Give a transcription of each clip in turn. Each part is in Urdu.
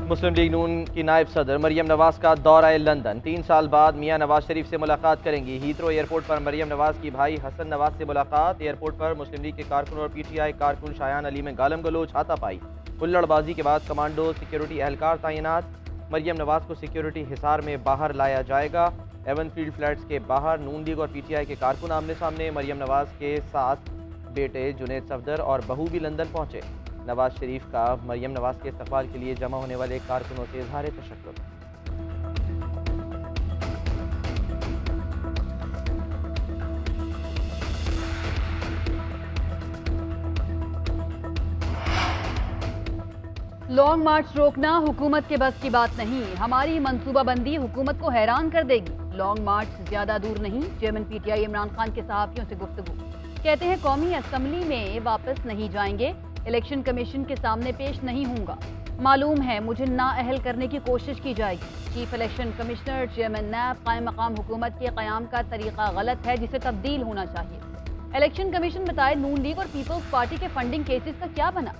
مسلم لیگ نون کی نائب صدر مریم نواز کا دورہ لندن، 3 سال بعد میاں نواز شریف سے ملاقات کریں گی۔ ہیتھرو ایئرپورٹ پر مریم نواز کی بھائی حسن نواز سے ملاقات۔ ایئرپورٹ پر مسلم لیگ کے کارکن اور پی ٹی آئی کارکن شایان علی میں گالم گلوچ، ہاتھا پائی۔ ہلڑ بازی کے بعد کمانڈو سیکیورٹی اہلکار تعینات۔ مریم نواز کو سیکیورٹی حصار میں باہر لایا جائے گا۔ ایون فیلڈ فلیٹس کے باہر نون لیگ اور پی ٹی آئی کے کارکن آمنے سامنے۔ مریم نواز کے ساتھ بیٹے جنید صفدر اور بہو بھی لندن پہنچے۔ نواز شریف کا مریم نواز کے استقبال کے لیے جمع ہونے والے کارکنوں سے اظہار تشکر۔ لانگ مارچ روکنا حکومت کے بس کی بات نہیں، ہماری منصوبہ بندی حکومت کو حیران کر دے گی۔ لانگ مارچ زیادہ دور نہیں، chairman P T I Imran Khan کے صحافیوں سے گفتگو۔ کہتے ہیں قومی اسمبلی میں واپس نہیں جائیں گے، الیکشن کمیشن کے سامنے پیش نہیں ہوں گا۔ معلوم ہے مجھے نااہل کرنے کی کوشش کی جائے گی۔ Chief election commissioner, chairman NAB, قائم مقام حکومت کے قیام کا طریقہ غلط ہے جسے تبدیل ہونا چاہیے۔ الیکشن کمیشن بتائے نون لیگ اور پیپلز پارٹی کے فنڈنگ کیسز کا کیا بنا؟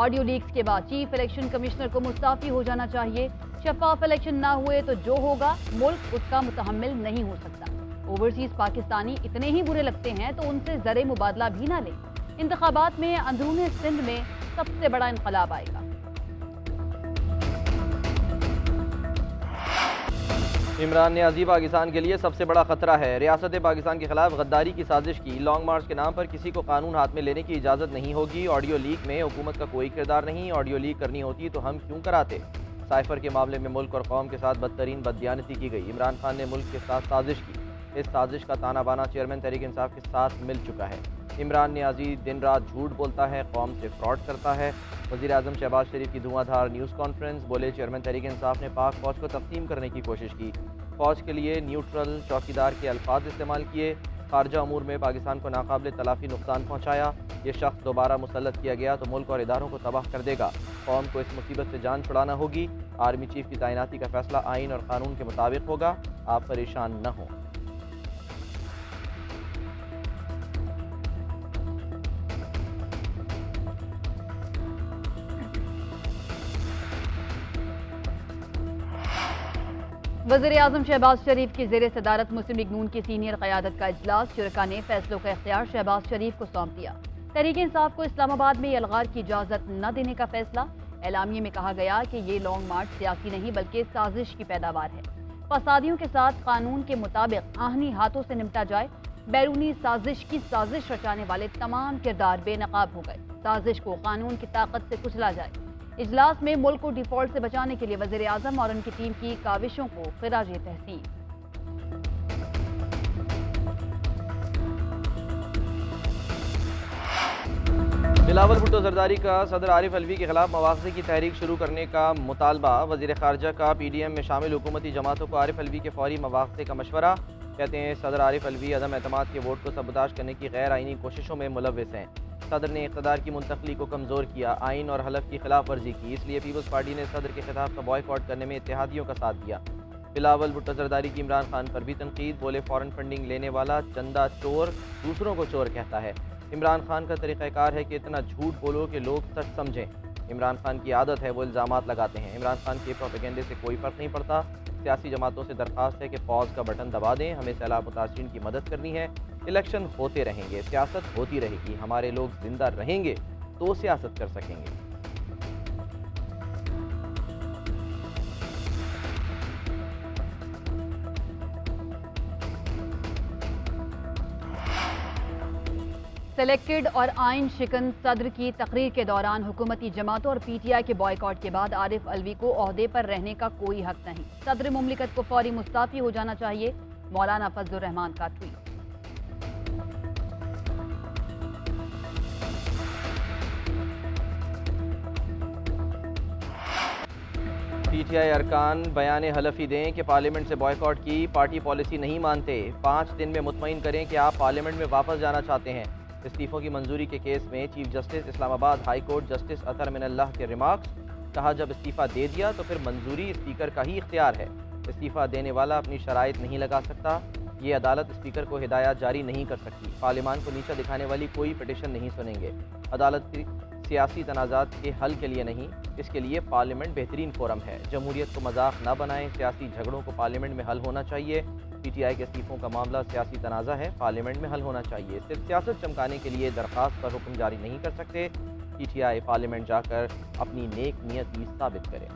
آڈیو لیکس کے بعد چیف الیکشن کمشنر کو مستعفی ہو جانا چاہیے۔ شفاف الیکشن نہ ہوئے تو جو ہوگا ملک اس کا متحمل نہیں ہو سکتا۔ اوورسیز پاکستانی اتنے ہی برے لگتے ہیں تو ان سے زر مبادلہ بھی نہ لیں۔ انتخابات میں اندرون سندھ میں سب سے بڑا انقلاب آئے گا۔ عمران نیازی پاکستان کے لیے سب سے بڑا خطرہ ہے، ریاست پاکستان کے خلاف غداری کی سازش کی۔ لانگ مارچ کے نام پر کسی کو قانون ہاتھ میں لینے کی اجازت نہیں ہوگی۔ آڈیو لیک میں حکومت کا کوئی کردار نہیں، آڈیو لیک کرنی ہوتی تو ہم کیوں کراتے۔ سائفر کے معاملے میں ملک اور قوم کے ساتھ بدترین بددیانتی کی گئی۔ عمران خان نے ملک کے ساتھ سازش کی، اس سازش کا تانا بانا چیئرمین تحریک انصاف کے ساتھ مل چکا ہے۔ عمران نیازی دن رات جھوٹ بولتا ہے، قوم سے فراڈ کرتا ہے۔ وزیر اعظم شہباز شریف کی دھواں دھار نیوز کانفرنس، بولے چیئرمین تحریک انصاف نے پاک فوج کو تقسیم کرنے کی کوشش کی، فوج کے لیے نیوٹرل چوکیدار کے الفاظ استعمال کیے، خارجہ امور میں پاکستان کو ناقابل تلافی نقصان پہنچایا۔ یہ شخص دوبارہ مسلط کیا گیا تو ملک اور اداروں کو تباہ کر دے گا۔ قوم کو اس مصیبت سے جان چھڑانا ہوگی۔ آرمی چیف کی تعیناتی کا فیصلہ آئین اور قانون کے مطابق ہوگا، آپ پریشان نہ ہوں۔ وزیر اعظم شہباز شریف کی زیر صدارت مسلم لیگ نون کی سینئر قیادت کا اجلاس، شرکاء نے فیصلوں کا اختیار شہباز شریف کو سونپ دیا۔ تحریک انصاف کو اسلام آباد میں الغار کی اجازت نہ دینے کا فیصلہ۔ اعلامیے میں کہا گیا کہ یہ لانگ مارچ سیاسی نہیں بلکہ سازش کی پیداوار ہے۔ فسادیوں کے ساتھ قانون کے مطابق آہنی ہاتھوں سے نمٹا جائے۔ بیرونی سازش کی سازش رچانے والے تمام کردار بے نقاب ہو گئے۔ سازش کو قانون کی طاقت سے کچلا جائے۔ اجلاس میں ملک کو ڈیفالٹ سے بچانے کے لیے وزیر اعظم اور ان کی ٹیم کی کاوشوں کو خراج تحسین۔ بلاول بھٹو زرداری کا صدر عارف الوی کے خلاف مواخذے کی تحریک شروع کرنے کا مطالبہ۔ وزیر خارجہ کا پی ڈی ایم میں شامل حکومتی جماعتوں کو عارف الوی کے فوری مواخذے کا مشورہ۔ کہتے ہیں صدر عارف الوی عدم اعتماد کے ووٹ کو سبوتاژ کرنے کی غیر آئینی کوششوں میں ملوث ہیں۔ صدر نے اقتدار کی منتقلی کو کمزور کیا، آئین اور حلف کی خلاف ورزی کی، اس لیے پیپلز پارٹی نے صدر کے خطاب کا بائیکاٹ کرنے میں اتحادیوں کا ساتھ دیا۔ بلاول بھٹو زرداری کی عمران خان پر بھی تنقید، بولے فورن فنڈنگ لینے والا چندہ چور دوسروں کو چور کہتا ہے۔ عمران خان کا طریقہ کار ہے کہ اتنا جھوٹ بولو کہ لوگ سچ سمجھیں۔ عمران خان کی عادت ہے وہ الزامات لگاتے ہیں۔ عمران خان کے پروپیگنڈے سے کوئی فرق نہیں پڑتا۔ سیاسی جماعتوں سے درخواست ہے کہ پاز کا بٹن دبا دیں، ہمیں سیلاب متاثرین کی مدد کرنی ہے۔ الیکشن ہوتے رہیں گے، سیاست ہوتی رہے گی، ہمارے لوگ زندہ رہیں گے تو سیاست کر سکیں گے۔ سلیکٹڈ اور آئین شکن صدر کی تقریر کے دوران حکومتی جماعتوں اور پی ٹی آئی کے بائیکاٹ کے بعد عارف الوی کو عہدے پر رہنے کا کوئی حق نہیں۔ صدر مملکت کو فوری مستعفی ہو جانا چاہیے، مولانا فضل الرحمان کا ٹویٹ۔ پی ٹی آئی ارکان بیان حلفی دیں کہ پارلیمنٹ سے بائیکاٹ کی پارٹی پالیسی نہیں مانتے، 5 دن میں مطمئن کریں کہ آپ پارلیمنٹ میں واپس جانا چاہتے ہیں۔ استعفوں کی منظوری کے کیس میں چیف جسٹس اسلام آباد ہائی کورٹ جسٹس اطہر من اللہ کے ریمارکس، کہا جب استعفیٰ دے دیا تو پھر منظوری اسپیکر کا ہی اختیار ہے، استعفیٰ دینے والا اپنی شرائط نہیں لگا سکتا، یہ عدالت اسپیکر کو ہدایات جاری نہیں کر سکتی، پارلیمان کو نیچا دکھانے والی کوئی پٹیشن نہیں سنیں گے، عدالت سیاسی تنازعات کے حل کے لیے نہیں، اس کے لیے پارلیمنٹ بہترین فورم ہے۔ جمہوریت کو مذاق نہ بنائیں، سیاسی جھگڑوں کو پارلیمنٹ میں حل ہونا چاہیے۔ پی ٹی آئی کے استعفوں کا معاملہ سیاسی تنازع ہے، پارلیمنٹ میں حل ہونا چاہیے۔ صرف سیاست چمکانے کے لیے درخواست پر حکم جاری نہیں کر سکتے۔ پی ٹی آئی پارلیمنٹ جا کر اپنی نیک نیتی ثابت کرے۔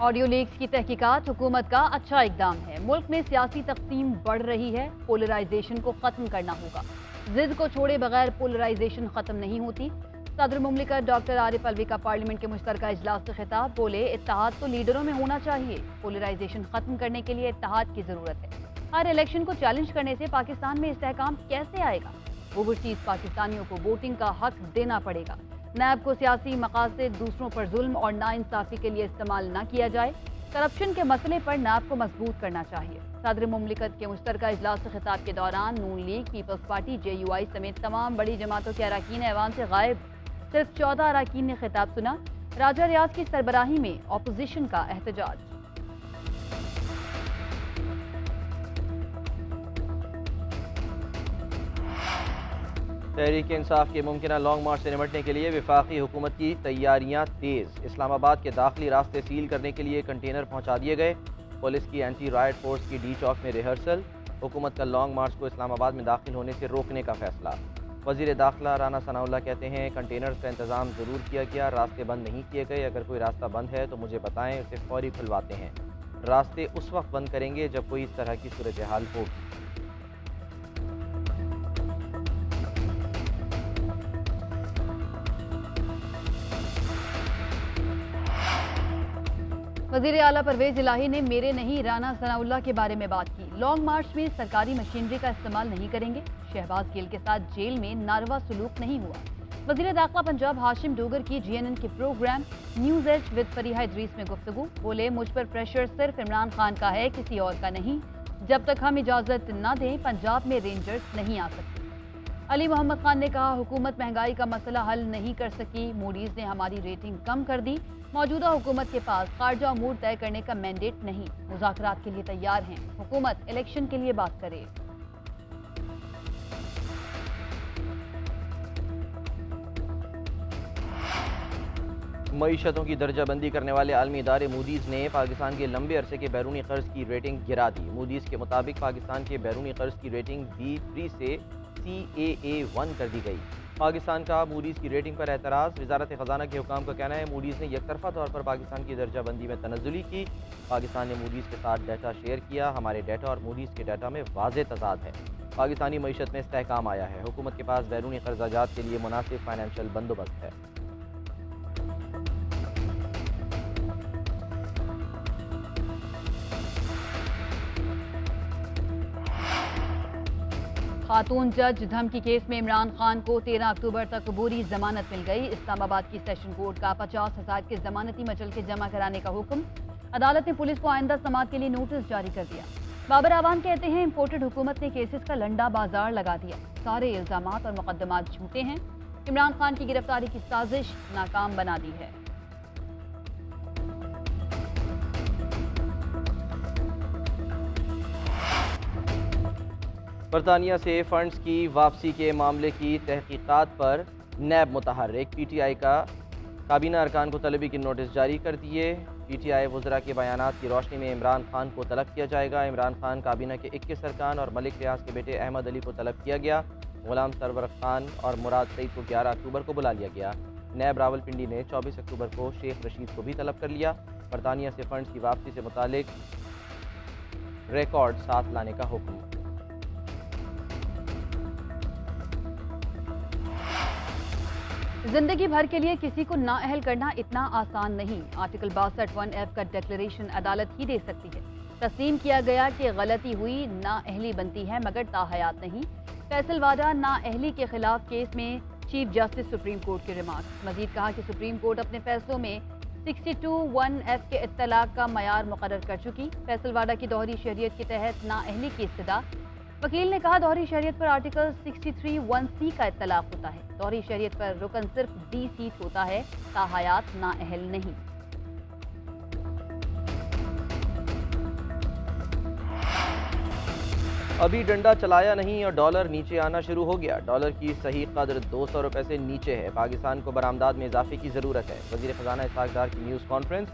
آڈیو لیکس کی تحقیقات حکومت کا اچھا اقدام ہے۔ ملک میں سیاسی تقسیم بڑھ رہی ہے، پولرائزیشن کو ختم کرنا ہوگا۔ ضد کو چھوڑے بغیر پولرائزیشن ختم نہیں ہوتی۔ صدر مملکت ڈاکٹر عارف الوی کا پارلیمنٹ کے مشترکہ اجلاس سے خطاب، بولے اتحاد تو لیڈروں میں ہونا چاہیے، پولرائزیشن ختم کرنے کے لیے اتحاد کی ضرورت ہے۔ ہر الیکشن کو چیلنج کرنے سے پاکستان میں استحکام کیسے آئے گا؟ اوورسیز پاکستانیوں کو ووٹنگ کا حق دینا پڑے گا۔ نیب کو سیاسی مقاصد، دوسروں پر ظلم اور ناانصافی کے لیے استعمال نہ کیا جائے۔ کرپشن کے مسئلے پر نیب کو مضبوط کرنا چاہیے۔ صدر مملکت کے مشترکہ اجلاس سے خطاب کے دوران Noon League, Peoples Party, J U I سمیت تمام بڑی جماعتوں کے اراکین ایوان سے غائب۔ صرف 14 اراکین نے خطاب سنا۔ راجہ ریاض کی سربراہی میں اپوزیشن کا احتجاج۔ تحریک انصاف کے ممکنہ لانگ مارچ سے نمٹنے کے لیے وفاقی حکومت کی تیاریاں تیز۔ اسلام آباد کے داخلی راستے سیل کرنے کے لیے کنٹینر پہنچا دیے گئے۔ پولیس کی اینٹی رائٹ فورس کی ڈی چوک میں ریہرسل۔ حکومت کا لانگ مارچ کو اسلام آباد میں داخل ہونے سے روکنے کا فیصلہ۔ وزیر داخلہ رانا ثناء اللہ کہتے ہیں کنٹینرز کا انتظام ضرور کیا گیا، راستے بند نہیں کیے گئے۔ اگر کوئی راستہ بند ہے تو مجھے بتائیں، اسے فوری کھلواتے ہیں۔ راستے اس وقت بند کریں گے جب کوئی اس طرح کی صورتحال ہوگی۔ وزیر اعلیٰ پرویز الہی نے میرے نہیں رانا ثناء اللہ کے بارے میں بات کی۔ لانگ مارچ میں سرکاری مشینری کا استعمال نہیں کریں گے۔ شہباز گل کے ساتھ جیل میں ناروا سلوک نہیں ہوا۔ وزیر داخلہ پنجاب ہاشم ڈوگر کی جی این این کے programme news edge with Fareeha Idrees میں گفتگو، بولے مجھ پر پریشر صرف عمران خان کا ہے، کسی اور کا نہیں۔ جب تک ہم اجازت نہ دیں پنجاب میں رینجرز نہیں آ سکتے۔ علی محمد خان نے کہا حکومت مہنگائی کا مسئلہ حل نہیں کر سکی، موڈیز نے ہماری ریٹنگ کم کر دی۔ موجودہ حکومت کے پاس خارجہ امور طے کرنے کا مینڈیٹ نہیں، مذاکرات کے لیے تیار ہیں، حکومت الیکشن کے لیے بات کرے۔ معیشتوں کی درجہ بندی کرنے والے عالمی ادارے موڈیز نے پاکستان کے لمبے عرصے کے بیرونی قرض کی ریٹنگ گرا دی۔ موڈیز کے مطابق پاکستان کے بیرونی قرض کی ریٹنگ B3 سے CAA1 کر دی گئی۔ پاکستان کا موڈیز کی ریٹنگ پر اعتراض، وزارت خزانہ کے حکام کا کہنا ہے موڈیز نے یک طرفہ طور پر پاکستان کی درجہ بندی میں تنزلی کی۔ پاکستان نے موڈیز کے ساتھ ڈیٹا شیئر کیا، ہمارے ڈیٹا اور موڈیز کے ڈیٹا میں واضح تضاد ہے۔ پاکستانی معیشت میں استحکام آیا ہے، حکومت کے پاس بیرونی قرضہ جات کے لیے مناسب فائنینشیل بندوبست ہے۔ خاتون جج دھمکی کیس میں عمران خان کو 13 اکتوبر تک عبوری ضمانت مل گئی۔ اسلام آباد کی سیشن کورٹ کا 50,000 کے ضمانتی مچل کے جمع کرانے کا حکم۔ عدالت نے پولیس کو آئندہ سماعت کے لیے نوٹس جاری کر دیا۔ بابر اعوان کہتے ہیں امپورٹڈ حکومت نے کیسز کا لنڈا بازار لگا دیا، سارے الزامات اور مقدمات جھوٹے ہیں، عمران خان کی گرفتاری کی سازش ناکام بنا دی ہے۔ برطانیہ سے فنڈز کی واپسی کے معاملے کی تحقیقات پر نیب متحرک، پی ٹی آئی کا کابینہ ارکان کو طلبی کے نوٹس جاری کر دیے۔ پی ٹی آئی وزراء کے بیانات کی روشنی میں عمران خان کو طلب کیا جائے گا۔ عمران خان کابینہ کے 21 ارکان اور ملک ریاض کے بیٹے احمد علی کو طلب کیا گیا۔ غلام سرور خان اور مراد سعید کو 11 اکتوبر کو بلا لیا گیا۔ نیب راولپنڈی نے 24 اکتوبر کو شیخ رشید کو بھی طلب کر لیا۔ برطانیہ سے فنڈز کی واپسی سے متعلق ریکارڈ ساتھ لانے کا حکم۔ زندگی بھر کے لیے کسی کو نااہل کرنا اتنا آسان نہیں۔ آرٹیکل 62(1)F کا ڈکلریشن عدالت ہی دے سکتی ہے۔ تسلیم کیا گیا کہ غلطی ہوئی، نااہلی بنتی ہے مگر تاحیات نہیں۔ فیصل وادہ نااہلی کے خلاف کیس میں چیف جسٹس سپریم کورٹ کے ریمارک۔ مزید کہا کہ سپریم کورٹ اپنے فیصلوں میں 62(1)F کے اطلاق کا معیار مقرر کر چکی۔ فیصل وادہ کی دوہری شہریت کے تحت نااہلی کی استدعا۔ وکیل نے کہا دوہری شہریت پر آرٹیکل 63(1)C کا اطلاق ہوتا ہے۔ دوہری شہریت پر رکن صرف D سیٹ ہوتا ہے، تاحیات نااہل نہیں۔ ابھی ڈنڈا چلایا نہیں اور ڈالر نیچے آنا شروع ہو گیا. ڈالر کی صحیح قدر 200 روپے سے نیچے ہے. پاکستان کو برآمدات میں اضافے کی ضرورت ہے. وزیر خزانہ اسحاق ڈار کی نیوز کانفرنس.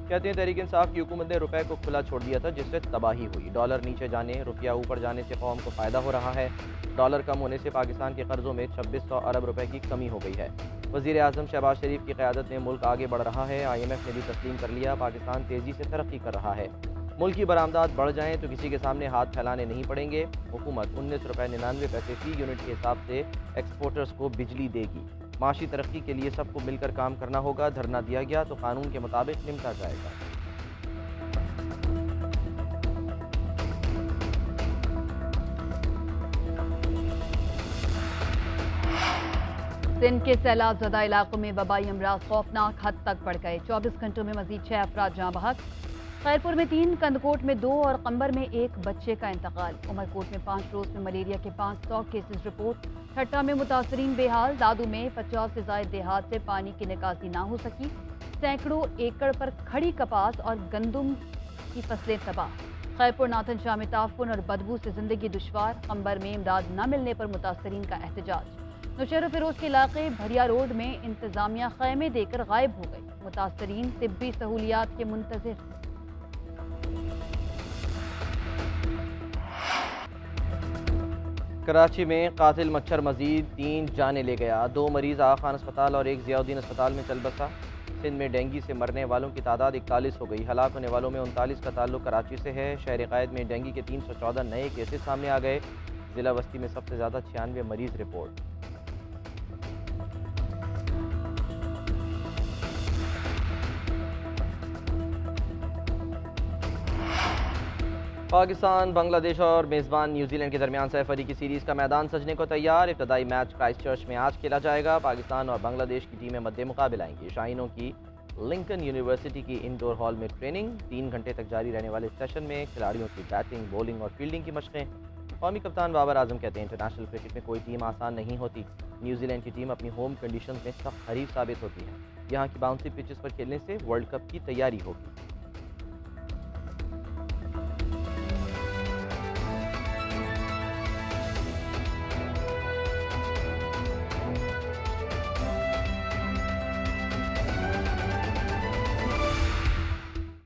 کہتے ہیں تحریک انصاف کی حکومت نے روپے کو کھلا چھوڑ دیا تھا جس سے تباہی ہوئی. ڈالر نیچے جانے روپیہ اوپر جانے سے قوم کو فائدہ ہو رہا ہے. ڈالر کم ہونے سے پاکستان کے قرضوں میں 2600 ارب روپے کی کمی ہو گئی ہے. وزیر اعظم شہباز شریف کی قیادت میں ملک آگے بڑھ رہا ہے. IMF نے بھی تسلیم کر لیا پاکستان تیزی سے ترقی کر رہا ہے. ملک کی برآمدات بڑھ جائیں تو کسی کے سامنے ہاتھ پھیلانے نہیں پڑیں گے. حکومت 19 روپے 99 پیسے فی یونٹ کے حساب سے ایکسپورٹرز کو بجلی دے گی. معاشی ترقی کے لیے سب کو مل کر کام کرنا ہوگا. دھرنا دیا گیا تو قانون کے مطابق نمٹا جائے گا. سندھ کے سیلاب زدہ علاقوں میں وبائی امراض خوفناک حد تک بڑھ گئے. 24 گھنٹوں میں مزید 6 افراد جاں بحق. خیرپور میں 3, کندکوٹ میں 2 اور قمبر میں 1 بچے کا انتقال. عمرکوٹ میں 5 روز میں ملیریا کے 500 کیسز رپورٹ. ٹھٹا میں متاثرین بے حال. دادو میں 50 سے زائد دیہات سے پانی کی نکاسی نہ ہو سکی. سینکڑوں ایکڑ پر کھڑی کپاس اور گندم کی فصلیں تباہ. خیرپور ناتھن شاہ میں تعفن اور بدبو سے زندگی دشوار. قمبر میں امداد نہ ملنے پر متاثرین کا احتجاج. نوشہر و فیروز کے علاقے بھریا روڈ میں انتظامیہ خیمے دے کر غائب ہو گئی. متاثرین طبی سہولیات کے منتظر. کراچی میں قاتل مچھر مزید 3 جانیں لے گیا. 2 مریض آغا خان اسپتال اور 1 ضیاء الدین اسپتال میں چل بسا. سندھ میں ڈینگی سے مرنے والوں کی تعداد 41 ہو گئی. ہلاک ہونے والوں میں 39 کا تعلق کراچی سے ہے. شہر قائد میں ڈینگی کے 314 نئے کیسز سامنے آ گئے. ضلع وسطی میں سب سے زیادہ 96 مریض رپورٹ. پاکستان بنگلہ دیش اور میزبان نیوزی لینڈ کے درمیان 6 فریقی سیریز کا میدان سجنے کو تیار. ابتدائی میچ کرائسٹ چرچ میں آج کھیلا جائے گا. پاکستان اور بنگلہ دیش کی ٹیمیں مد مقابل آئیں گی. شاہینوں کی لنکن یونیورسٹی کی انڈور ہال میں ٹریننگ. 3 گھنٹے تک جاری رہنے والے سیشن میں کھلاڑیوں کی بیٹنگ، بولنگ اور فیلڈنگ کی مشقیں. قومی کپتان بابر اعظم کہتے ہیں انٹرنیشنل کرکٹ میں کوئی ٹیم آسان نہیں ہوتی. نیوزی لینڈ کی ٹیم اپنی ہوم کنڈیشنز میں سخت حریف ثابت ہوتی ہے. یہاں کی باؤنسی پچز پر کھیلنے سے ورلڈ کپ کی تیاری ہوگی.